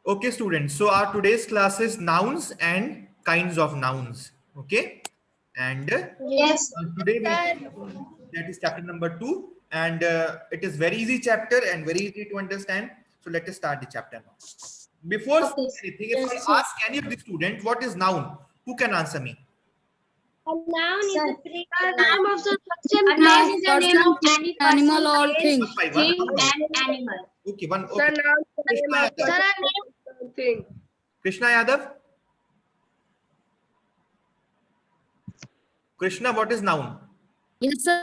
Okay, students. So our today's class is nouns and kinds of nouns. Okay, and Yes. today that is chapter number 2, and it is very easy chapter and very easy to understand. So let us start the chapter now. Before Okay. anything, if Yes, I sir. ask any of the student what is noun, who can answer me? A noun is Sir, the name of the person, A noun is the name of any animal person, or place, thing. One by one. thing, and animal. Okay, one. Sir, Okay, noun is the Krishna name of Yadav. person, thing. Krishna Yadav. Krishna, what is noun? Yes, sir.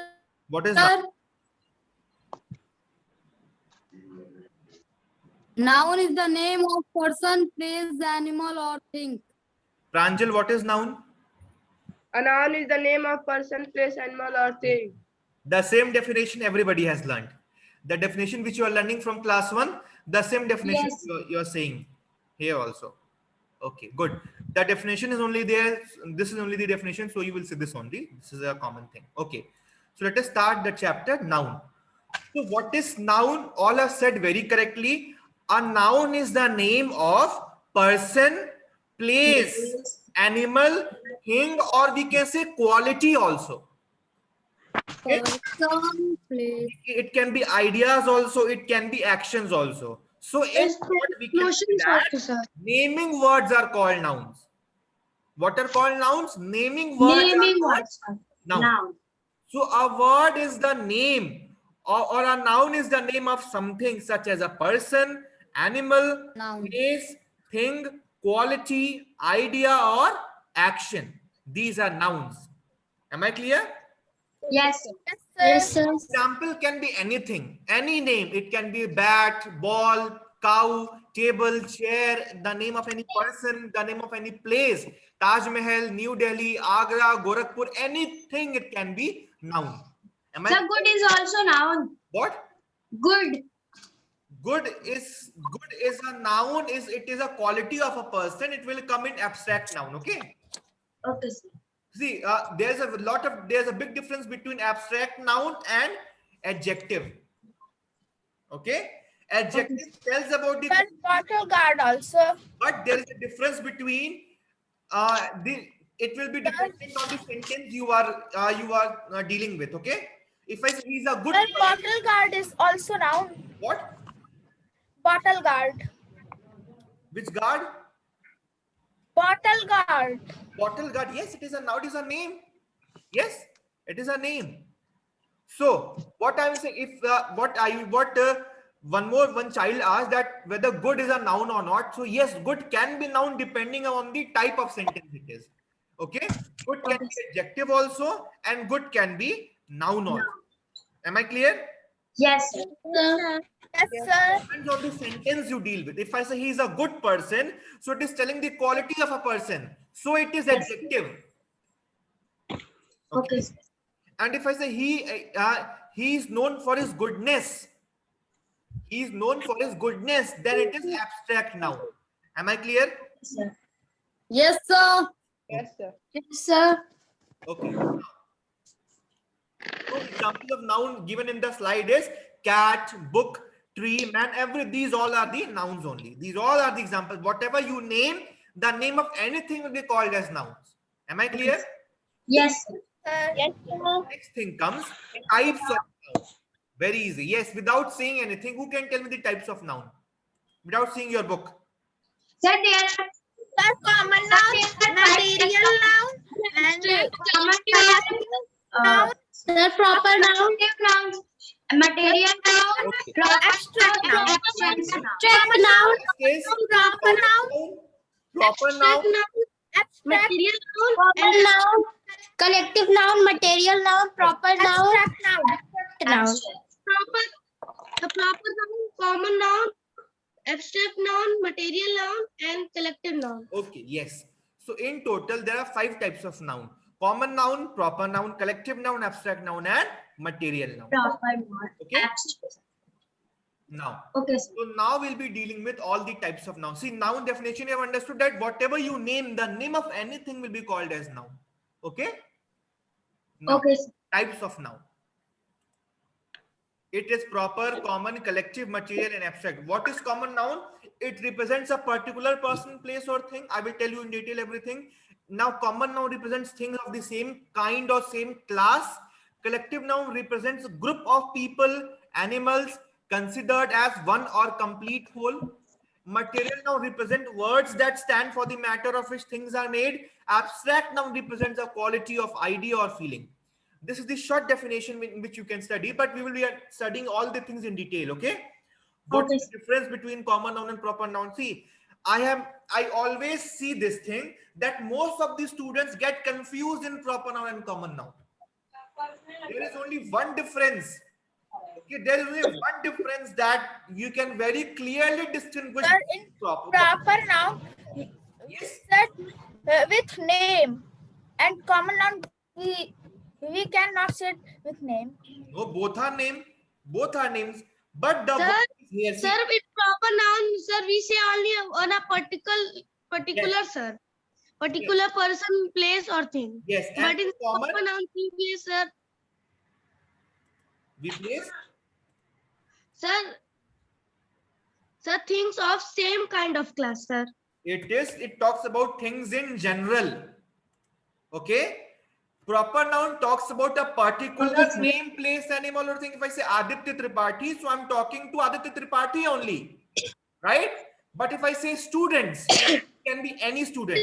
What is noun? Noun is the name of person, place, animal, or thing. Pranjal, what is noun? A noun is the name of person, place, animal, or thing. The same definition everybody has learned. The definition which you are learning from class 1, the same definition Yes. you are saying here also. Okay, good. The definition is only there. This is only the definition, so you will see this only. This is a common thing. Okay, so let us start the chapter noun. So what is noun? All have said very correctly. A noun is the name of person, place, animal, thing, or we can say quality also. Okay? Person, place. It can be ideas also, it can be actions also. So in Yes, short, we can say notions that also, sir. naming words are called nouns. What are called nouns? Naming words Naming are called words. nouns. Noun. So a word is the name, or a noun is the name of something such as a person, animal, Noun. place, thing, quality, idea, or action. These are nouns. Am I clear? Yes. Yes, sir. Example can be anything, any name. It can be bat, ball, cow, table, chair, the name of any person, the name of any place. Taj Mahal, New Delhi, Agra, Gorakhpur, anything it can be noun. Am So I good is also noun. what? Good. Good is a noun, is it is a quality of a person. It will come in abstract noun. Okay. Okay, sir. See, there's a big difference between abstract noun and adjective. Okay, adjective tells about the, Bottle guard also. but there is a difference between the. It will be dependent on the sentence you are dealing with. Okay, if I say he's a good person, Bottle guard is also noun. what? Bottle guard. Which guard? Bottle guard. Bottle guard. Yes, it is a noun. It is a name. Yes, it is a name. So what I'm saying, if one child asked that whether good is a noun or not. So yes, good can be noun depending on the type of sentence it is. Okay, good can be adjective also, and good can be noun also. Am I clear? Yes, sir. Yes, sir. Depends on the sentence you deal with. If I say he is a good person, so it is telling the quality of a person. So it is adjective. Okay, sir. And if I say he is known for his goodness, he is known for his goodness, then it is abstract noun. Am I clear? Sir. Yes, sir. Yes, sir. Yes, sir. Okay. So example of noun given in the slide is cat, book, tree, man. These all are the nouns only. These all are the examples. Whatever you name, the name of anything will be called as nouns. Am I clear? Yes, sir. Yes, sir. Next thing comes types of noun. Very easy. Yes, without saying anything, who can tell me the types of noun? Without seeing your book. Sir, there are Common noun, material noun, and common noun, Sir, proper noun. nouns, material noun, Okay. abstract noun. Abstract noun. Next is Proper noun, proper noun. abstract Material noun. Proper noun. Collective noun. Material noun. Proper noun. abstract noun. Noun. The proper noun, common noun, abstract noun, material noun, and collective noun. Okay, yes. So in total, there are 5 types of noun. Common noun, proper noun, collective noun, abstract noun, and material noun. proper noun, Okay. abstract. Now, Okay, sir. so now we'll be dealing with all the types of noun. See, noun definition, you have understood that whatever you name, the name of anything will be called as noun. Okay? Now, Okay, sir. types of noun. It is proper, common, collective, material, and abstract. What is common noun? It represents a particular person, place, or thing. I will tell you in detail everything. Now, common noun represents things of the same kind or same class. Collective noun represents a group of people, animals considered as one or complete whole. Material noun represent words that stand for the matter of which things are made. Abstract noun represents a quality of idea or feeling. This is the short definition in which you can study, but we will be studying all the things in detail. Okay. What is the difference between common noun and proper noun? See, I always see this thing that most of the students get confused in proper noun and common noun. There is only one difference. Okay, there is only one difference that you can very clearly distinguish. Sir, in proper noun, Yes. that with name, and common noun we cannot say it with name. No, both are name. Both are names. But the Sir, word is here. See, Sir, with proper noun, sir, we say only on a particular, sir, particular person, place, or thing. yes. And But in common, proper noun, we place, we place. sir, things of same kind of class, sir. It talks about things in general. Okay. Proper noun talks about a particular name, place, animal, or thing. If I say Aditya Tripathi, so I'm talking to Aditya Tripathi only, right? But if I say students, it can be any student,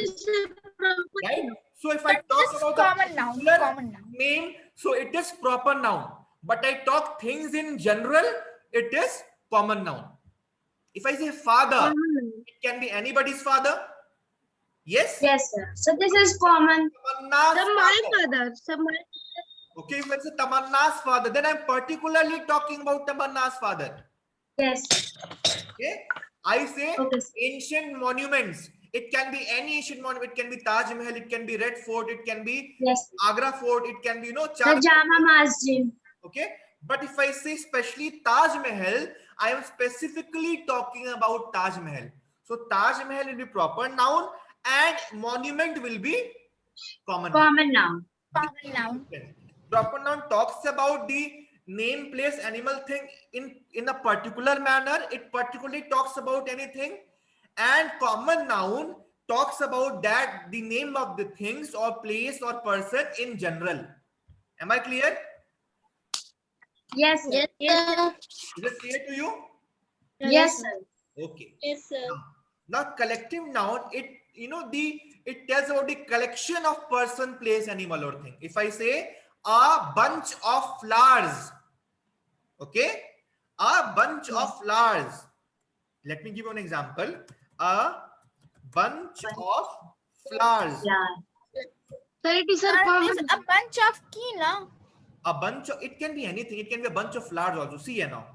right? So if I But talk this about common the noun, particular common noun. name, so it is proper noun. But I talk things in general, it is common noun. If I say father, it can be anybody's father. Yes? Yes, sir. So this is common. Tamanna's Sir, my father. father, sir, my Okay, if I say Tamanna's father, then I'm particularly talking about Tamanna's father. Yes. Okay? I say Okay, sir. ancient monuments. It can be any ancient monument. It can be Taj Mahal. It can be Red Fort. It can be Yes. Agra Fort. It can be, The Char. Jama Masjid. Okay? But if I say especially Taj Mahal, I am specifically talking about Taj Mahal. So Taj Mahal will be proper noun and monument will be common noun. Common noun. Common noun. Proper noun talks about the name, place, animal, thing in a particular manner. It particularly talks about anything. And common noun talks about that the name of the things or place or person in general. Am I clear? Yes, sir. Yes, sir. Is it clear to you? Yes, sir. Okay. Yes, sir. Now collective noun, it tells about the collection of person, place, animal, or thing. If I say a bunch of flowers, okay, a bunch of flowers. Let me give you an example. A bunch of flowers. Yeah. sir, it is Sir, a it common. is a bunch of key, no? A bunch of, it can be anything. It can be a bunch of flowers also. See here now.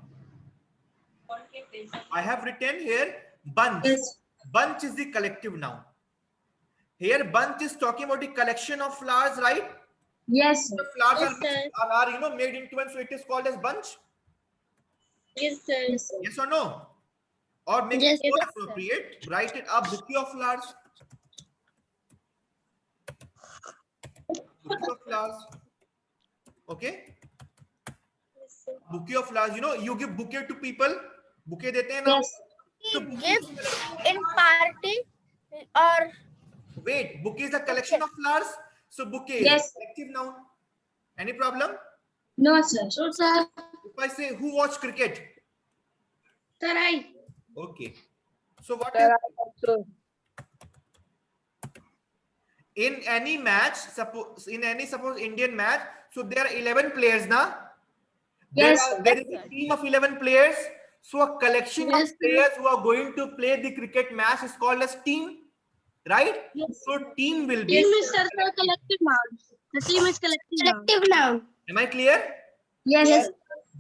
I have written here bunch. Yes. Bunch is the collective noun. Here bunch is talking about the collection of flowers, right? Yes, sir. The flowers Yes, are made into one, so it is called as bunch. Yes, sir. Yes, sir. Yes or no? Or make Yes, it more yes, sir. appropriate. Write it up. Bouquet of flowers. Bouquet of flowers. Okay. Bouquet of flowers. You give bouquet to people. Bouquet dete hain na? Yes. We give in party or Wait, bouquet is a collection of flowers. So bouquet is Yes. collective noun. Any problem? No, sir. So, sir. If I say who watch cricket? Sir, I. Okay. So what is in any match, suppose Indian match, so there are 11 players, na? Yes, There is a team of 11 players. So a collection Yes, of players who are going to play the cricket match is called as team, right? Yes. So team will be. Team is sir, collective noun. The team is collective noun. Collective noun. Am I clear? Yes.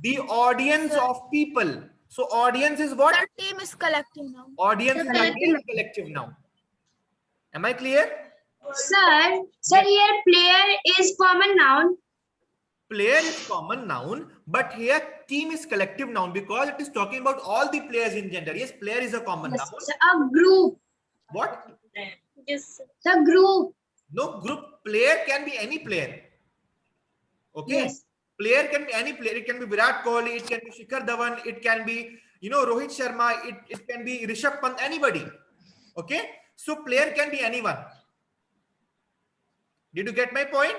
The audience of people. So audience is what? our team is collective noun. Audience is Collective again collective noun. Am I clear? Sir, here player is common noun. Player is common noun, but here team is collective noun because it is talking about all the players in gender. Yes, player is a common Yes, noun. sir. A group. What? Yes, sir. The group. No, group player can be any player. Okay. Yes. Player can be any player. It can be Virat Kohli, it can be Shikhar Dhawan, it can be, you know, Rohit Sharma, it can be Rishabh Pant, anybody. Okay, so player can be anyone. Did you get my point?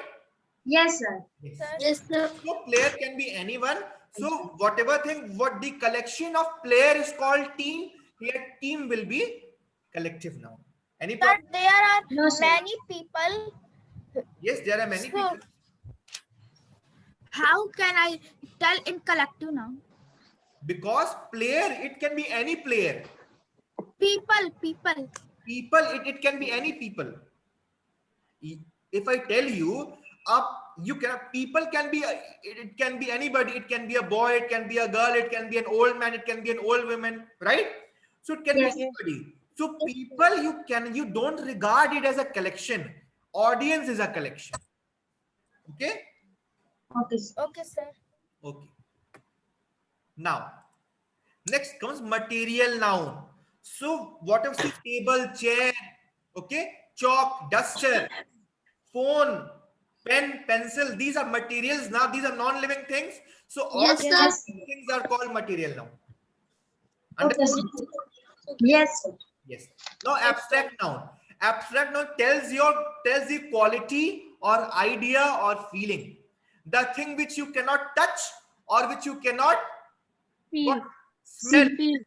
Yes, sir. Yes, sir. So player can be anyone. So whatever thing, what the collection of player is called team, here team will be collective noun. Any Sir, problem? there are No, sir. many people. Yes, there are many So, people. how can I tell in collective noun? Because player, it can be any player. People. People, it can be any people. If I tell you, you can, people can be, it can be anybody. It can be a boy, it can be a girl, it can be an old man, it can be an old woman, right? So it can Yes. be anybody. So people, you don't regard it as a collection. Audience is a collection. Okay. Okay, sir. Okay, sir. Okay. Now, next comes material noun. So what if the table, chair, okay, chalk, duster, phone, pen, pencil, these are materials. Now these are non-living things. So all Yes, these sir. things are called material noun. Okay, sir. Yes, sir. Yes. Now abstract noun. Abstract noun tells the quality or idea or feeling. The thing which you cannot touch or which you cannot Feel. smell. Feel.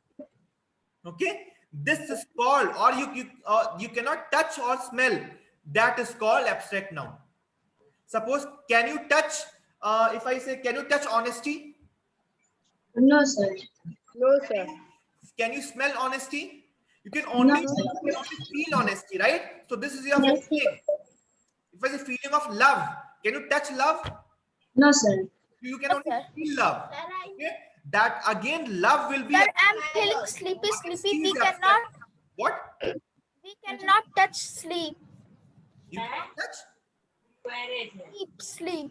Okay, this is called, or you cannot touch or smell. That is called abstract noun. Suppose, can you touch? If I say, can you touch honesty? No, sir. No, sir. Can you smell honesty? You can No, only, sir. you can only feel honesty, right? So this is your Yes. feeling. If I say feeling of love, can you touch love? No, sir. You can No, only sir. feel love. Okay? That again, love will be. Sir, I'm feeling sleepy. Honesty We is abstract. cannot. What? We cannot touch sleep. You cannot touch? Sleep.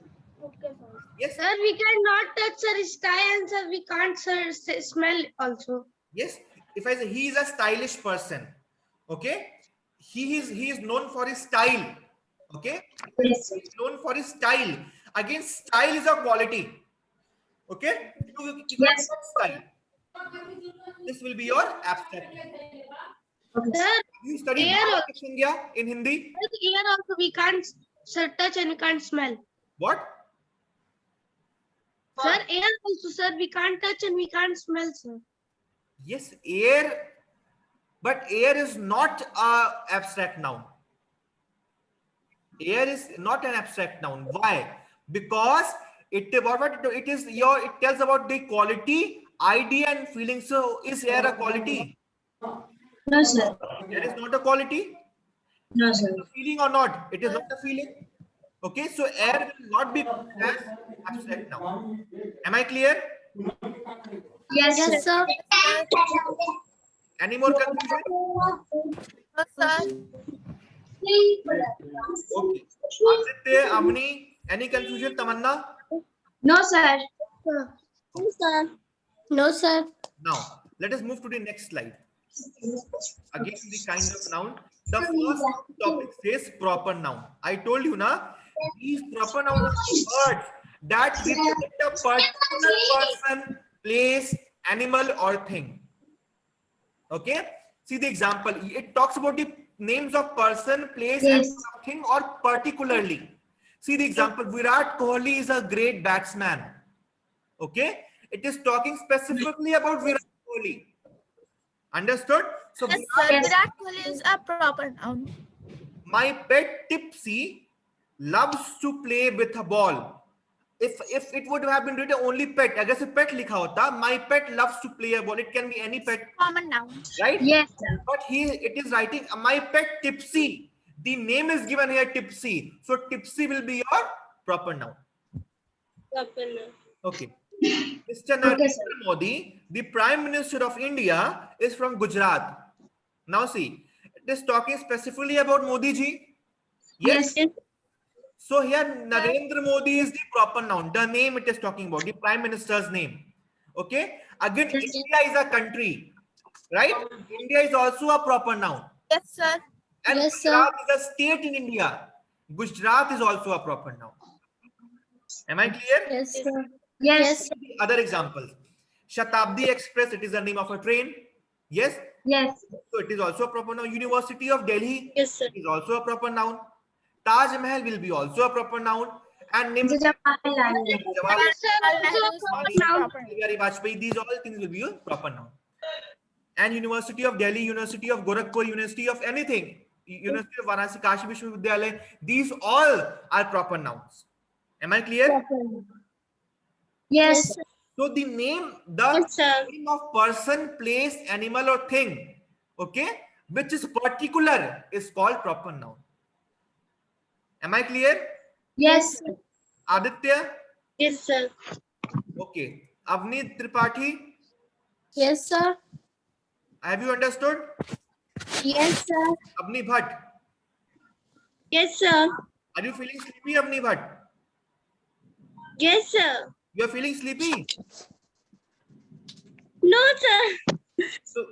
Yes. Sir, we cannot touch sir sky and sir, we can't sir smell also. Yes, if I say he is a stylish person, okay, he is known for his style, okay, Yes, sir. he is known for his style. Again, style is a quality, okay. You Yes. have style. This will be your abstract. Okay, sir. Sir, You study Air also. India in Hindi. here also we can't sir touch and we can't smell. What? Sir, air also sir, we can't touch and we can't smell, sir. Yes, air, but air is not a abstract noun. Air is not an abstract noun. Why? Because it tells about the quality, idea, and feeling. So is air a quality? No, sir. Air is not a quality. No, sir. A feeling or not? It is not a feeling. Okay, so air will not be as abstract noun. Am I clear? Yes, Yes, sir. sir. Any more confusion? No, sir. Okay. Aditya, Amni, any confusion? Tamanna? No, sir. No, sir. No, sir. Now, let us move to the next slide. Again, the kind of noun. The first topic says proper noun. I told you, na, these proper nouns are words that represent a particular person, place, animal, or thing. Okay? See the example. It talks about the names of person, place, Yes. and thing, or particularly. See the example. Virat Kohli is a great batsman. Okay? It is talking specifically about Virat Kohli. Understood? So Yes, sir. Yes. Virat Kohli is a proper noun. my pet Tipsy loves to play with a ball. If it would have been written only pet, अगर से pet लिखा होता, my pet loves to play a ball. It can be any pet, Common noun. right? Yes, sir. But it is writing my pet Tipsy. The name is given here Tipsy. So Tipsy will be your proper noun. Okay. Mr. Okay, Narendra sir. Modi, the Prime Minister of India, is from Gujarat. Now see, it is talking specifically about Modi ji. Yes. Yes. So here Narendra Modi is the proper noun. The name it is talking about, the Prime Minister's name. Okay. Again, Yes. India is a country, right? India is also a proper noun. Yes, sir. And Yes, sir. Gujarat is a state in India. Gujarat is also a proper noun. Am I clear? Yes, sir. Yes. The other examples. Shatabdi Express, it is the name of a train. Yes. Yes. So it is also a proper noun. University of Delhi, Yes, sir. is also a proper noun. Taj Mahal will be also a proper noun. And Nimrata, Jawaharlal Nehru. Jawaharlal Proper. Nehru, Vajpayee, these all things will be a proper noun. And University of Delhi, University of Gorakhpur, University of anything, University of Varanasi, Kashi Vishwavidyalaya, these all are proper nouns. Am I clear? Yes. So the name, Yes, sir. name of person, place, animal or thing, okay, which is particular is called proper noun. Am I clear? Yes. Aditya? Yes, sir. Okay. Avneet Tripathi, Yes, sir. have you understood? Yes, sir. Avni Bhatt, Yes, sir. are you feeling sleepy, Avni Bhatt? Yes, sir. You are feeling sleepy? No, sir. So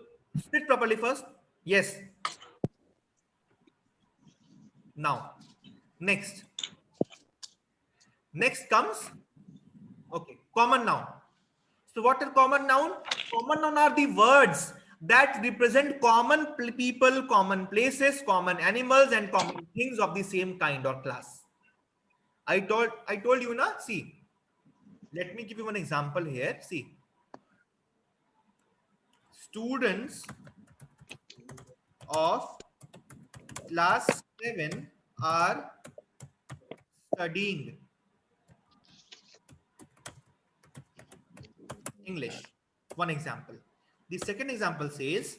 sit properly first. Yes. Now, next. Next comes, okay, common noun. So what are common noun? Common noun are the words that represent common people, common places, common animals, and common things of the same kind or class. I told you na. See, let me give you one example here. See, students of class 7 are studying English. One example. The second example says,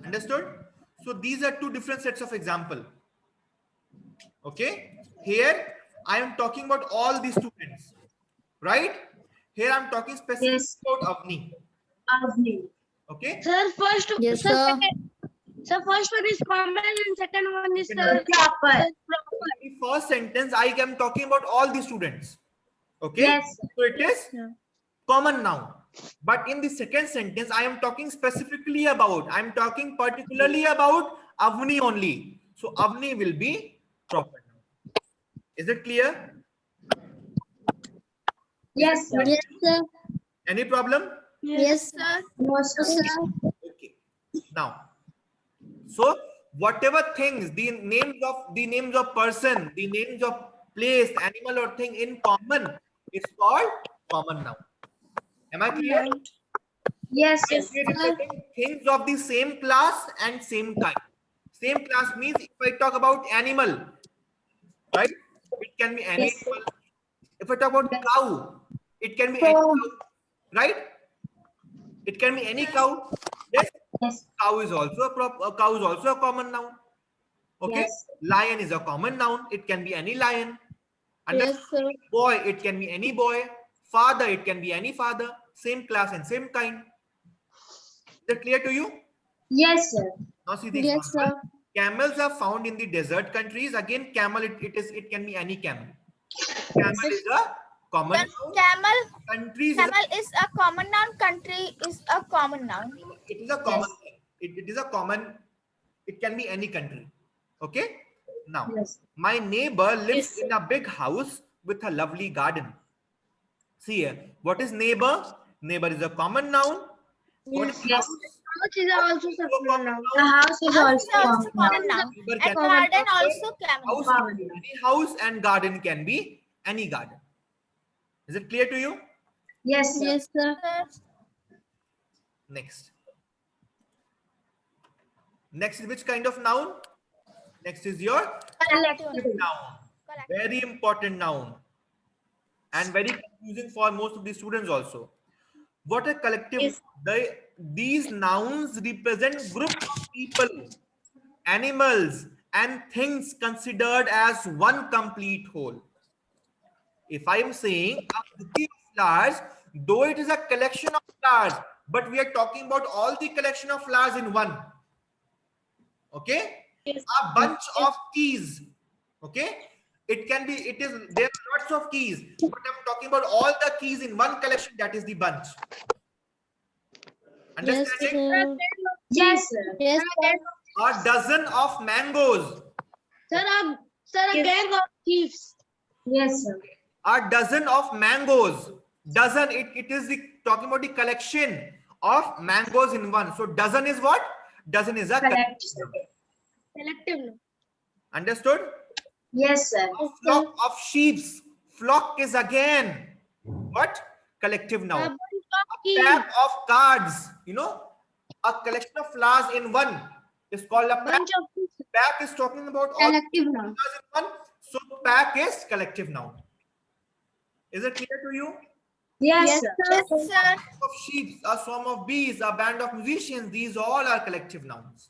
understood? So these are two different sets of example. Okay. Here I am talking about all the students, right? Here I'm talking specifically Yes. about Avni. Avni. Okay. Sir, first, Yes, sir, sir. first one is common and second one is Proper. proper. In the first sentence, I am talking about all the students. Okay. Yes. So it is common noun. But in the second sentence, I am talking specifically about, I am talking particularly about Avni only. So Avni will be proper noun. Is it clear? Yes, sir. Yes, sir. Any problem? Yes, sir. No, sir. Okay. Now, so whatever things, the names of person, the names of place, animal or thing in common is called common noun. Am I clear? Yes, sir. They represent things of the same class and same kind. Same class means if I talk about animal, right? It can be any Yes. animal. If I talk about cow, it can be any cow, right? It can be any cow. Yes, Yes. cow is also a common noun. Okay, Yes. lion is a common noun. It can be any lion. Yes, sir. Boy, it can be any boy. Father, it can be any father. Same class and same kind. Is that clear to you? Yes, sir. Now see the Yes, example. sir. Camels are found in the desert countries. Again, camel, it can be any camel. Camel is a common Then noun. Countries, camel is a common noun. Country is a common noun. it is a common thing. It is a common, it can be any country. Okay. Now, Yes. my neighbor lives in a big house with a lovely garden. See here, what is neighbor? Neighbor is a common noun. What is Yes. house? House is also common noun. The house is House is also also common noun. Neighbor And can be garden house, also common. can be any house and garden can be any garden. Is it clear to you? Yes, sir. Yes, sir. Next. Next is which kind of noun? Next is your Collective. noun. Very important noun. And very confusing for most of the students also. What a collective, these nouns represent group of people, animals, and things considered as one complete whole. If I am saying a bouquet of flowers, though it is a collection of flowers, but we are talking about all the collection of flowers in one. Okay? A bunch of keys. Okay? It can be, there are lots of keys, but I'm talking about all the keys in one collection, that is the bunch. Yes, Understanding? sir. Yes, sir. Yes, sir. A dozen of mangoes. Sir, a gang of thieves. Yes, sir. A dozen of mangoes. Dozen, it is talking about the collection of mangoes in one. So dozen is what? Dozen is a Correct. Collective noun. understood? Yes, sir. A flock of sheeps. Flock is again what? Collective A noun. bunch of A keys. pack of cards. You know, a collection of flowers in one is called a pack. Bunch of keys. Pack is talking about all Collective noun. flowers in one. So pack is collective noun. Is it clear to you? Yes, sir. Yes, sir. Of sheep, a swarm of bees, a band of musicians, these all are collective nouns.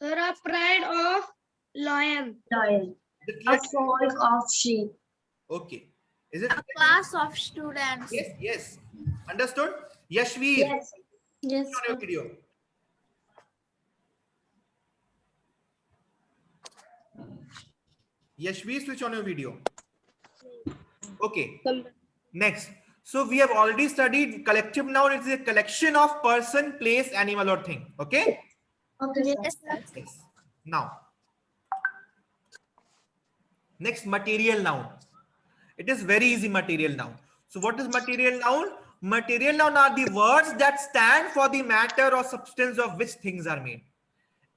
Sir, a pride of lion. Lion. Is it A clear? flock of sheep. Okay. Is it A class of students. yes, yes. Understood? Yashveer, Yes. yes, on your video. Yashveer, switch on your video. Okay. Next. So we have already studied collective noun. It is a collection of person, place, animal, or thing. Okay. Okay, sir. Yes, sir. Yes. Now, next, material noun. It is very easy. Material noun. So what is material noun? Material noun are the words that stand for the matter or substance of which things are made.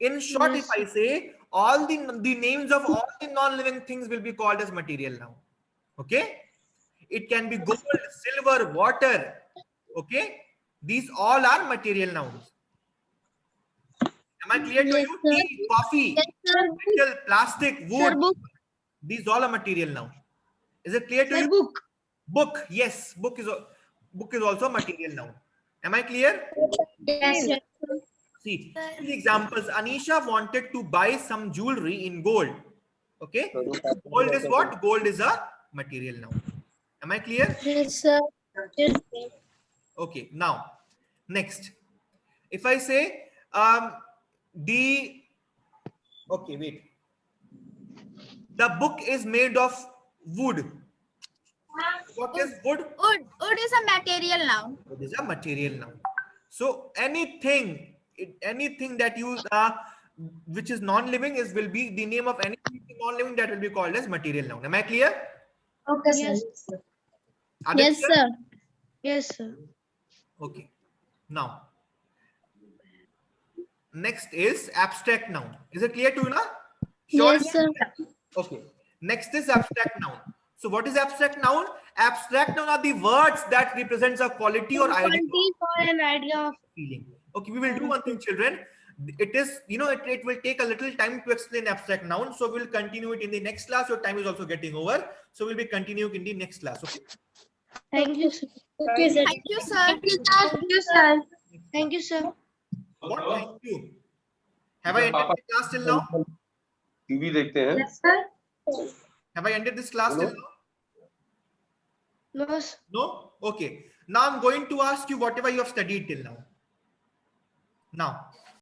In short, if I say all the names of all the non-living things will be called as material noun. Okay. It can be gold, silver, water. Okay. These all are material nouns. Am I clear to Yes, you? sir. Tea, coffee, yes, sir. metal, plastic, Sir, wood. book. These all are material nouns. Is it clear to Sir, you? book. Book. Yes. Book is also a material noun. Am I clear? Yes, sir. See the examples. Anisha wanted to buy some jewelry in gold. Okay. Gold is what? Gold is a material noun. Am I clear? Yes, sir. Okay. Now, next, if I say the okay, wait. The book is made of wood. What is wood? Wood is a material noun. Wood is a material noun. So anything that you which is non-living will be the name of anything non-living that will be called as material noun. Am I clear? Okay, sir. Yes. Aditya? Yes, sir. Yes, sir. Okay. Now, next is abstract noun. Is it clear to you now? Yes, sir. Okay. Next is abstract noun. So what is abstract noun? Abstract noun are the words that represents a quality or idea. Quality for an idea of Feeling. Okay, we will do one thing, children. It is, it will take a little time to explain abstract noun. So we'll continue it in the next class. Your time is also getting over. So we'll be continuing in the next class. Okay. Thank you, sir. Okay, sir. Thank you, sir. Thank you, sir. Thank you, sir. What? Thank you. Have I ended the class till now? TV देखते हैं Yes, sir. Have I ended this class till Hello? now? No, sir. No? Okay. Now I'm going to ask you whatever you have studied till now. Now,